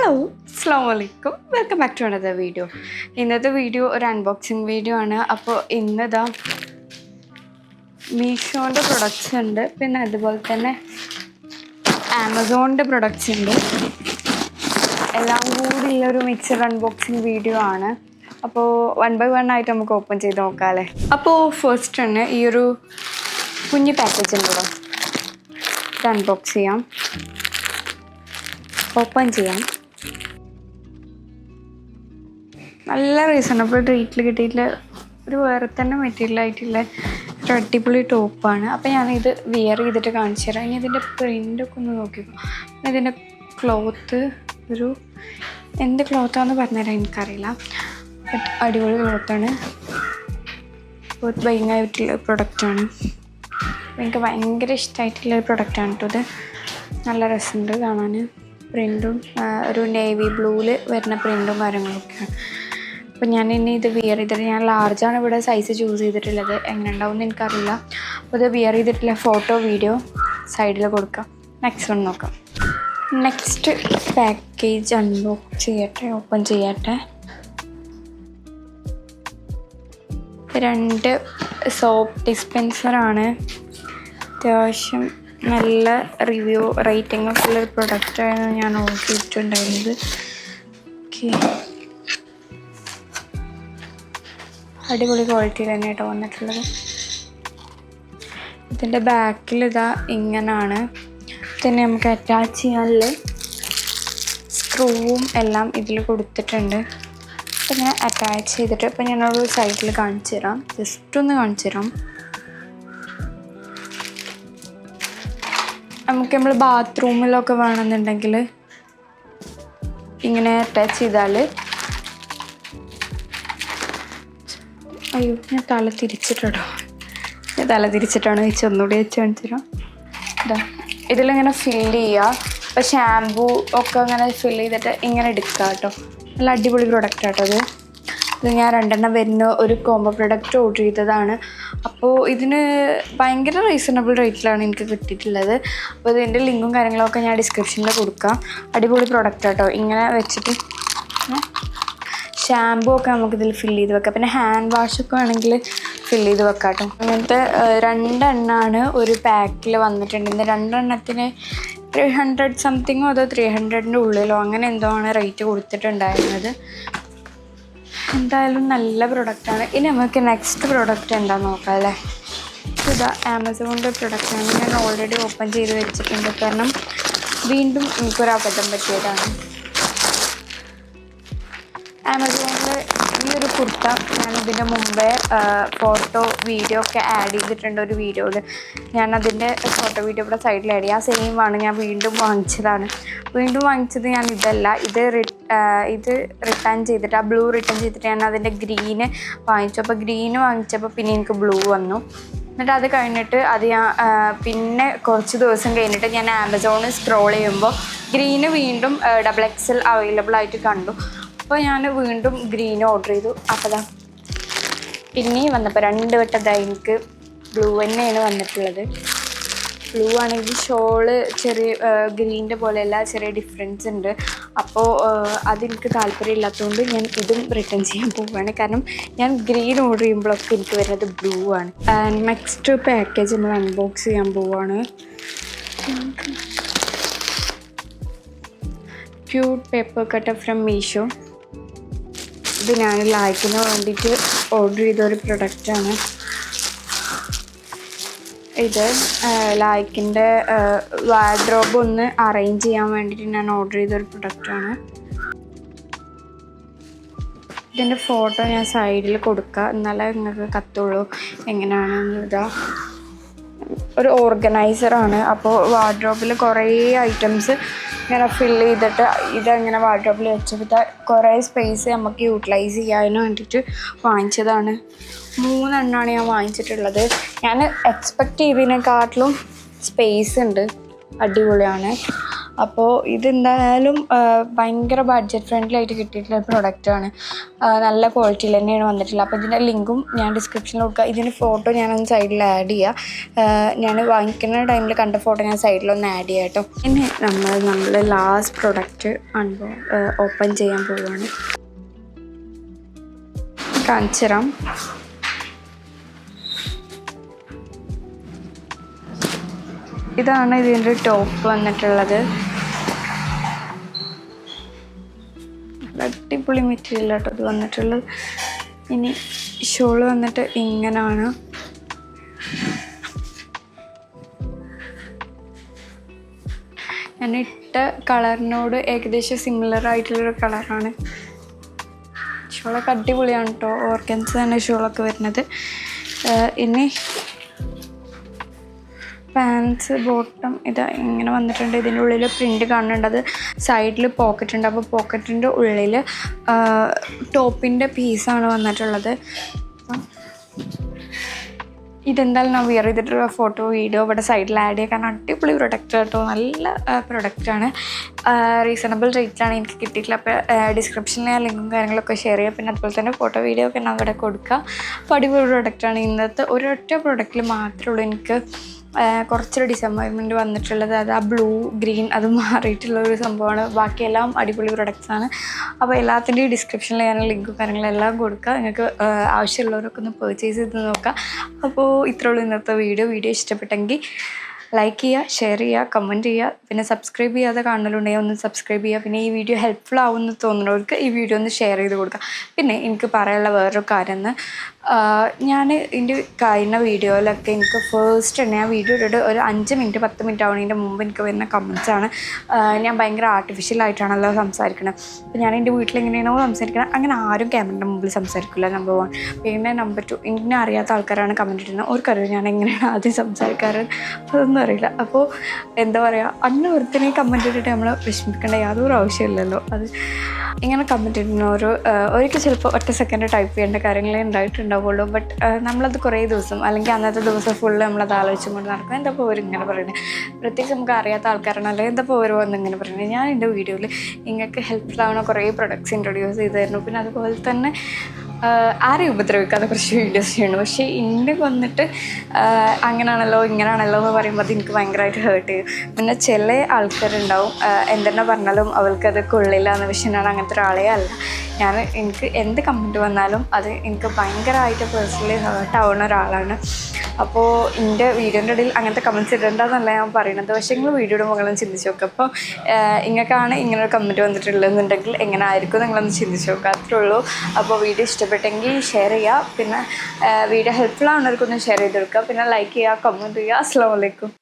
Hello അസ്സലാമു അലൈക്കും welcome back to another video. ഇന്നത്തെ വീഡിയോ ഒരു അൺബോക്സിങ് വീഡിയോ ആണ്. അപ്പോൾ ഇന്നതാ മീഷോൻ്റെ പ്രൊഡക്ട്സ് ഉണ്ട്, പിന്നെ അതുപോലെ തന്നെ ആമസോണിൻ്റെ പ്രൊഡക്ട്സ് ഉണ്ട്. എല്ലാം കൂടിയുള്ളൊരു മിക്സഡ് അൺബോക്സിങ് വീഡിയോ ആണ്. അപ്പോൾ 1 by 1 ആയിട്ട് നമുക്ക് ഓപ്പൺ ചെയ്ത് നോക്കാം അല്ലേ. അപ്പോൾ ഫസ്റ്റ് തന്നെ ഈ ഒരു കുഞ്ഞ് പാക്കേജ് ഉണ്ടോ, ഇത് അൺബോക്സ് ചെയ്യാം, ഓപ്പൺ ചെയ്യാം. നല്ല റീസണബിൾ റേറ്റിൽ കിട്ടിയിട്ടുള്ള ഒരു വേറെ തന്നെ മെറ്റീരിയൽ ആയിട്ടുള്ള ഒരു അടിപൊളി ടോപ്പാണ്. അപ്പോൾ ഞാനിത് വിയർ ചെയ്തിട്ട് കാണിച്ചു തരാം. ഇനി ഇതിൻ്റെ പ്രിൻ്റൊക്കെ ഒന്ന് നോക്കിക്കോ. ഇതിൻ്റെ ക്ലോത്ത് ഒരു എന്ത് ക്ലോത്താണെന്ന് പറഞ്ഞുതരാം എനിക്കറിയില്ല, ബട്ട് അടിപൊളി ക്ലോത്താണ്. ബോത്ത് ബൈങ് ആയിട്ടുള്ള പ്രൊഡക്റ്റാണ്. എനിക്ക് ഭയങ്കര ഇഷ്ടമായിട്ടുള്ള ഒരു പ്രൊഡക്റ്റാണ് കേട്ടോ ഇത്. നല്ല രസമുണ്ട് കാണാൻ. പ്രിൻറ്റും ഒരു നേവി ബ്ലൂവിൽ വരുന്ന പ്രിൻറ്റും കാര്യങ്ങളൊക്കെയാണ്. അപ്പോൾ ഞാൻ ഇനി ഇത് വിയർ ചെയ്തിട്ട്, ഞാൻ ലാർജാണ് ഇവിടെ സൈസ് ചൂസ് ചെയ്തിട്ടുള്ളത്, എങ്ങനെ ഉണ്ടാവും എനിക്കറിയില്ല. അപ്പോൾ ഇത് വിയർ ചെയ്തിട്ടുള്ള ഫോട്ടോ വീഡിയോ സൈഡിൽ കൊടുക്കാം. നെക്സ്റ്റ് വൺ നോക്കാം. നെക്സ്റ്റ് പാക്കേജ് അൺബോക്സ് ചെയ്യട്ടെ, ഓപ്പൺ ചെയ്യട്ടെ. 2 സോപ്പ് ഡിസ്പെൻസറാണ്. അത്യാവശ്യം നല്ല റിവ്യൂ റേറ്റിംഗ് ഒക്കെ ഉള്ളൊരു പ്രൊഡക്റ്റായിരുന്നു ഞാൻ ഓർഡർ ചെയ്തിട്ടുണ്ടായിരുന്നത്. ഓക്കെ, അടിപൊളി ക്വാളിറ്റിയിൽ തന്നെ കേട്ടോ വന്നിട്ടുള്ളത്. ഇതിൻ്റെ ബാക്കിൽ ഇതാ ഇങ്ങനാണ്. പിന്നെ നമുക്ക് അറ്റാച്ച് ചെയ്യാനുള്ള സ്ക്രൂവും എല്ലാം ഇതിൽ കൊടുത്തിട്ടുണ്ട്. അപ്പോൾ ഞാൻ അറ്റാച്ച് ചെയ്തിട്ട് ഇപ്പോൾ ഞാനൊരു സൈഡിൽ കാണിച്ചു തരാം, ജസ്റ്റ് ഒന്ന് കാണിച്ചു തരാം. നമുക്ക് നമ്മൾ ബാത്റൂമിലൊക്കെ വേണമെന്നുണ്ടെങ്കിൽ ഇങ്ങനെ അറ്റാച്ച് ചെയ്താൽ, അയ്യോ ഞാൻ തല തിരിച്ചിട്ടാണ് വെച്ച് ഒന്നുകൂടി വെച്ച് കാണിച്ചു തരാം. ഇതാ ഇതിലിങ്ങനെ ഫില്ല് ചെയ്യുക. അപ്പോൾ ഷാമ്പൂ ഒക്കെ അങ്ങനെ ഫില്ല് ചെയ്തിട്ട് ഇങ്ങനെ എടുക്കുക കേട്ടോ. നല്ല അടിപൊളി പ്രൊഡക്റ്റ് ആട്ടോ ഇത്. ഞാൻ 2 വരുന്ന ഒരു കോംബോ പ്രൊഡക്റ്റ് ഓർഡർ ചെയ്തതാണ്. അപ്പോൾ ഇതിന് ഭയങ്കര റീസണബിൾ റേറ്റിലാണ് എനിക്ക് കിട്ടിയിട്ടുള്ളത്. അപ്പോൾ ഇതിൻ്റെ ലിങ്കും കാര്യങ്ങളൊക്കെ ഞാൻ ഡിസ്ക്രിപ്ഷനിൽ കൊടുക്കാം. അടിപൊളി പ്രൊഡക്റ്റ് ആട്ടോ. ഇങ്ങനെ വെച്ചിട്ട് ഷാമ്പൂ ഒക്കെ നമുക്കിതിൽ ഫില്ല് ചെയ്ത് വെക്കാം. പിന്നെ ഹാൻഡ് വാഷൊക്കെ വേണമെങ്കിൽ ഫില്ല് ചെയ്ത് വെക്കാം കേട്ടോ. അങ്ങനത്തെ 2 എണ്ണമാണ് ഒരു പാക്കിൽ വന്നിട്ടുണ്ട്. ഇന്ന് 2 എണ്ണത്തിന് 300 സംതിങ്ങോ അതോ 300ൻ്റെ ഉള്ളിലോ അങ്ങനെ എന്തോ ആണ് റേറ്റ് കൊടുത്തിട്ടുണ്ടായിരുന്നത്. എന്തായാലും നല്ല പ്രൊഡക്റ്റാണ്. ഇനി നമുക്ക് നെക്സ്റ്റ് പ്രൊഡക്റ്റ് എന്താണെന്ന് നോക്കാം അല്ലേ. ഇതാ ആമസോണിൻ്റെ പ്രൊഡക്റ്റാണ്. ഞാൻ ഓൾറെഡി ഓപ്പൺ ചെയ്ത് വെച്ചിട്ടുണ്ട്, കാരണം വീണ്ടും എനിക്കൊരു അബദ്ധം പറ്റിയതാണ്. ആമസോണിൽ ഈ ഒരു കുർത്ത ഞാൻ ഇതിൻ്റെ മുമ്പേ ഫോട്ടോ വീഡിയോ ഒക്കെ ആഡ് ചെയ്തിട്ടുണ്ട്. ഒരു വീഡിയോയിൽ ഞാനതിൻ്റെ ഫോട്ടോ വീഡിയോ ഇവിടെ സൈഡിൽ ആഡ് ചെയ്യാം. സെയിം ആണ്, ഞാൻ വീണ്ടും വാങ്ങിച്ചതാണ്. വീണ്ടും വാങ്ങിച്ചത് ഞാൻ ഇതല്ല, ഇത് റിട്ടേൺ ചെയ്തിട്ട്, ആ ബ്ലൂ റിട്ടേൺ ചെയ്തിട്ട് ഞാൻ അതിൻ്റെ ഗ്രീന് വാങ്ങിച്ചു. അപ്പോൾ ഗ്രീന് വാങ്ങിച്ചപ്പോൾ പിന്നെ എനിക്ക് ബ്ലൂ വന്നു. എന്നിട്ട് അത് കഴിഞ്ഞിട്ട് ഞാൻ പിന്നെ കുറച്ച് ദിവസം കഴിഞ്ഞിട്ട് ഞാൻ ആമസോണിൽ സ്ക്രോൾ ചെയ്യുമ്പോൾ ഗ്രീന് വീണ്ടും XXL അവൈലബിൾ ആയിട്ട് കണ്ടു. അപ്പോൾ ഞാൻ വീണ്ടും ഗ്രീൻ ഓർഡർ ചെയ്തു. അപ്പോൾ ദാ പിന്നെയും വന്നപ്പോൾ 2 വട്ടം എനിക്ക് ബ്ലൂ തന്നെയാണ് വന്നിട്ടുള്ളത്. ബ്ലൂ ആണെങ്കിൽ ഷോള് ചെറിയ ഗ്രീനിൻ്റെ പോലെയല്ല, ചെറിയ ഡിഫറൻസ് ഉണ്ട്. അപ്പോൾ അതെനിക്ക് താല്പര്യമില്ലാത്തതുകൊണ്ട് ഞാൻ ഇതും റിട്ടേൺ ചെയ്യാൻ പോവുകയാണ്. കാരണം ഞാൻ ഗ്രീൻ ഓർഡർ ചെയ്യുമ്പോഴൊക്കെ എനിക്ക് വരുന്നത് ബ്ലൂ ആണ്. നെക്സ്റ്റ് പാക്കേജ് നമ്മൾ അൺബോക്സ് ചെയ്യാൻ പോവുകയാണ്. Cute paper cutter from Meesho. ഇത് ഞാൻ ലൈക്കിന് വേണ്ടിയിട്ട് ഓർഡർ ചെയ്തൊരു പ്രൊഡക്റ്റാണ്. ഇത് ലൈക്കിൻ്റെ വാർഡ്രോബ് ഒന്ന് അറേഞ്ച് ചെയ്യാൻ വേണ്ടിയിട്ട് ഞാൻ ഓർഡർ ചെയ്തൊരു പ്രൊഡക്റ്റാണ്. ഇതിൻ്റെ ഫോട്ടോ ഞാൻ സൈഡിൽ കൊടുക്കുക, എന്നാലേ നിങ്ങൾക്ക് കത്തുള്ളൂ എങ്ങനെയാണെന്ന്. ഇതാ ഒരു ഓർഗനൈസറാണ്. അപ്പോൾ വാർഡ്രോബിൽ കുറേ ഐറ്റംസ് ഇങ്ങനെ ഫില്ല് ചെയ്തിട്ട് ഇതങ്ങനെ വാർഡ്രോബിൽ വെച്ചിട്ട് കുറേ സ്പേസ് നമുക്ക് യൂട്ടിലൈസ് ചെയ്യാനും വേണ്ടിയിട്ട് വാങ്ങിച്ചതാണ്. 3 എണ്ണമാണ് ഞാൻ വാങ്ങിച്ചിട്ടുള്ളത്. ഞാൻ എക്സ്പെക്റ്റ് ചെയ്തതിനെക്കാട്ടിലും സ്പേസ് ഉണ്ട്, അടിപൊളിയാണ്. അപ്പോൾ ഇതെന്തായാലും ഭയങ്കര ബഡ്ജറ്റ് ഫ്രണ്ട്ലി ആയിട്ട് കിട്ടിയിട്ടുള്ള പ്രൊഡക്റ്റാണ്. നല്ല ക്വാളിറ്റിയിൽ തന്നെയാണ് വന്നിട്ടുള്ളത്. അപ്പോൾ ഇതിൻ്റെ ലിങ്കും ഞാൻ ഡിസ്ക്രിപ്ഷനിൽ കൊടുക്കുക. ഇതിൻ്റെ ഫോട്ടോ ഞാനൊന്ന് സൈഡിൽ ആഡ് ചെയ്യുക. ഞാൻ വാങ്ങിക്കുന്ന ടൈമിൽ കണ്ട ഫോട്ടോ ഞാൻ സൈഡിലൊന്ന് ആഡ് ചെയ്യാം കേട്ടോ. ഇനി നമ്മൾ ലാസ്റ്റ് പ്രൊഡക്റ്റ് ഓപ്പൺ ചെയ്യാൻ പോവുകയാണ്. കാണിച്ചു തരാം. ഇതാണ് ഇതിൻ്റെ ടോപ്പ് വന്നിട്ടുള്ളത്. അടിപൊളി മെറ്റീരിയൽ കേട്ടോ ഇത് വന്നിട്ടുള്ളത്. ഇനി ഷോള് വന്നിട്ട് ഇങ്ങനെയാണ്. ഞാൻ ഇട്ട കളറിനോട് ഏകദേശം സിമിലർ ആയിട്ടുള്ളൊരു കളറാണ്. ഷോളൊക്കെ അടിപൊളിയാണ് കേട്ടോ. ഓർഗൻസ് തന്നെ ഷോളൊക്കെ വരുന്നത്. ഇനി പാൻസ് ബോട്ടം ഇത് ഇങ്ങനെ വന്നിട്ടുണ്ട്. ഇതിൻ്റെ ഉള്ളിൽ പ്രിൻ്റ് കാണുന്നുണ്ട്. അത് സൈഡിൽ പോക്കറ്റ് ഉണ്ട്. അപ്പോൾ പോക്കറ്റിൻ്റെ ഉള്ളിൽ ടോപ്പിൻ്റെ പീസാണ് വന്നിട്ടുള്ളത്. ഇതെന്തായാലും ഞാൻ വിയർ ചെയ്തിട്ടുള്ള ഫോട്ടോ വീഡിയോ ഇവിടെ സൈഡിൽ ആഡ് ചെയ്യാം. കാരണം അടിപൊളി പ്രൊഡക്റ്റ് കേട്ടോ. നല്ല പ്രൊഡക്റ്റാണ്. റീസണബിൾ റേറ്റിലാണ് എനിക്ക് കിട്ടിയിട്ടില്ല. അപ്പോൾ ഡിസ്ക്രിപ്ഷനിൽ ഞാൻ ലിങ്കും കാര്യങ്ങളൊക്കെ ഷെയർ ചെയ്യാം. പിന്നെ അതുപോലെ തന്നെ ഫോട്ടോ വീഡിയോ ഒക്കെ ഞാൻ അവിടെ കൊടുക്കുക. അപ്പോൾ അടിപൊളി പ്രൊഡക്റ്റാണ്. ഇന്നത്തെ ഒരൊറ്റ പ്രൊഡക്റ്റിൽ മാത്രമേ ഉള്ളൂ എനിക്ക് കുറച്ചൊരു ഡിസപ്പോയിൻമെൻറ്റ് വന്നിട്ടുള്ളത്. അത് ആ ബ്ലൂ ഗ്രീൻ അത് മാറിയിട്ടുള്ളൊരു സംഭവമാണ്. ബാക്കിയെല്ലാം അടിപൊളി പ്രൊഡക്ട്സാണ്. അപ്പോൾ എല്ലാത്തിൻ്റെയും ഡിസ്ക്രിപ്ഷനിൽ ഞാൻ ലിങ്കും കാര്യങ്ങളെല്ലാം കൊടുക്കുക. നിങ്ങൾക്ക് ആവശ്യമുള്ളവരൊക്കെ ഒന്ന് പർച്ചേസ് ചെയ്ത് നോക്കുക. അപ്പോൾ ഇത്രയുള്ളൂ ഇന്നത്തെ വീഡിയോ ഇഷ്ടപ്പെട്ടെങ്കിൽ ലൈക്ക് ചെയ്യുക, ഷെയർ ചെയ്യുക, കമൻറ്റ് ചെയ്യുക. പിന്നെ സബ്സ്ക്രൈബ് ചെയ്യാതെ കാണലുണ്ടെങ്കിൽ ഒന്ന് സബ്സ്ക്രൈബ് ചെയ്യുക. പിന്നെ ഈ വീഡിയോ ഹെൽപ്ഫുൾ ആവുമെന്ന് തോന്നുന്നവർക്ക് ഈ വീഡിയോ ഒന്ന് ഷെയർ ചെയ്ത് കൊടുക്കുക. പിന്നെ എനിക്ക് പറയാനുള്ള വേറൊരു കാര്യം ഞാൻ എൻ്റെ കഴിഞ്ഞ വീഡിയോയിലൊക്കെ എനിക്ക് ഫസ്റ്റ് തന്നെ ആ വീഡിയോ ഇട്ടിട്ട് ഒരു 5 മിനിറ്റ് 10 മിനിറ്റ് ആവുന്നതിൻ്റെ മുമ്പ് എനിക്ക് വരുന്ന കമൻസാണ് ഞാൻ ഭയങ്കര ആർട്ടിഫിഷ്യലായിട്ടാണല്ലോ സംസാരിക്കുന്നത്. അപ്പോൾ ഞാൻ എൻ്റെ വീട്ടിൽ എങ്ങനെയാണോ സംസാരിക്കുന്നത് അങ്ങനെ ആരും ക്യാമറയുടെ മുമ്പിൽ സംസാരിക്കില്ല. നമ്പർ 1. പിന്നെ നമ്പർ 2, എന്നെ അറിയാത്ത ആൾക്കാരാണ് കമൻറ്റ് ഇടുന്നത്. അവർക്കറിയാം ഞാൻ എങ്ങനെയാണ് ആദ്യം സംസാരിക്കാറ്. അതൊന്നും അറിയില്ല. അപ്പോൾ എന്താ പറയുക, അന്ന് ഒരുത്തിനെ കമൻറ്റ് ഇട്ടിട്ട് നമ്മൾ വിഷമിക്കേണ്ട യാതൊരു ആവശ്യമില്ലല്ലോ. അത് ഇങ്ങനെ കമൻറ്റ് ഇടുന്ന ഒരിക്കൽ ചിലപ്പോൾ ഒറ്റ സെക്കൻഡ് ടൈപ്പ് ചെയ്യേണ്ട കാര്യങ്ങളേ ഉണ്ടായിട്ടുണ്ടാവുള്ളൂ. ബട്ട് നമ്മളത് കുറേ ദിവസം അല്ലെങ്കിൽ അന്നത്തെ ദിവസം ഫുള്ള് നമ്മളത് ആലോചിച്ചുകൊണ്ട് നടക്കും. എന്താ ഇപ്പോൾ ഇങ്ങനെ പറയുന്നത്, പ്രത്യേകിച്ച് നമുക്ക് അറിയാത്ത ആൾക്കാരാണ്. അല്ലെങ്കിൽ എന്താ ഇപ്പോൾ വന്ന് ഇങ്ങനെ പറയുന്നത്. ഞാൻ എൻ്റെ വീഡിയോയിൽ നിങ്ങൾക്ക് ഹെൽപ്ഫുൾ ആവുന്ന കുറേ പ്രൊഡക്ട്സ് ഇൻട്രൊഡ്യൂസ് ചെയ്തായിരുന്നു. പിന്നെ അതുപോലെ തന്നെ ആരെയും ഉപദ്രവിക്കാതെ കുറച്ച് വീഡിയോസ് ചെയ്യണം. പക്ഷേ ഇന്നെ വന്നിട്ട് അങ്ങനെയാണല്ലോ ഇങ്ങനെയാണല്ലോ എന്ന് പറയുമ്പോൾ അത് എനിക്ക് ഭയങ്കരമായിട്ട് ഹേർട്ട് ചെയ്യും. പിന്നെ ചില ആൾക്കാരുണ്ടാവും എന്തെന്നെ പറഞ്ഞാലും അവൾക്കത് കൊള്ളില്ല എന്ന്. പക്ഷേ ഞാൻ അങ്ങനത്തെ ഒരാളേ അല്ല. എനിക്ക് എന്ത് കമൻറ്റ് വന്നാലും അത് എനിക്ക് ഭയങ്കരമായിട്ട് പേഴ്സണലി ഹേർട്ടാവുന്ന ഒരാളാണ്. അപ്പോൾ എൻ്റെ വീഡിയോൻ്റെ ഇടയിൽ അങ്ങനത്തെ കമൻറ്റ്സ് ഇടേണ്ടതെന്നല്ല ഞാൻ പറയുന്നത്. പക്ഷേ നിങ്ങൾ വീഡിയോയുടെ മുകളിൽ ചിന്തിച്ച് നോക്കുക. അപ്പോൾ ഇങ്ങനെയാണ് ഇങ്ങനൊരു കമൻറ്റ് വന്നിട്ടുള്ളതെന്നുണ്ടെങ്കിൽ എങ്ങനെ ആയിരിക്കും നിങ്ങളൊന്ന് ചിന്തിച്ച് നോക്കുക. അത്രേ ഉള്ളൂ. അപ്പോൾ വീഡിയോ ഇഷ്ടപ്പെട്ടെങ്കിൽ ഷെയർ ചെയ്യുക. പിന്നെ വീഡിയോ ഹെൽപ്ഫുൾ ആവുന്നവർക്കൊന്ന് ഷെയർ ചെയ്ത് കൊടുക്കുക. പിന്നെ ലൈക്ക് ചെയ്യുക, കമൻറ്റ് ചെയ്യുക. അസ്സലാമു അലൈക്കും.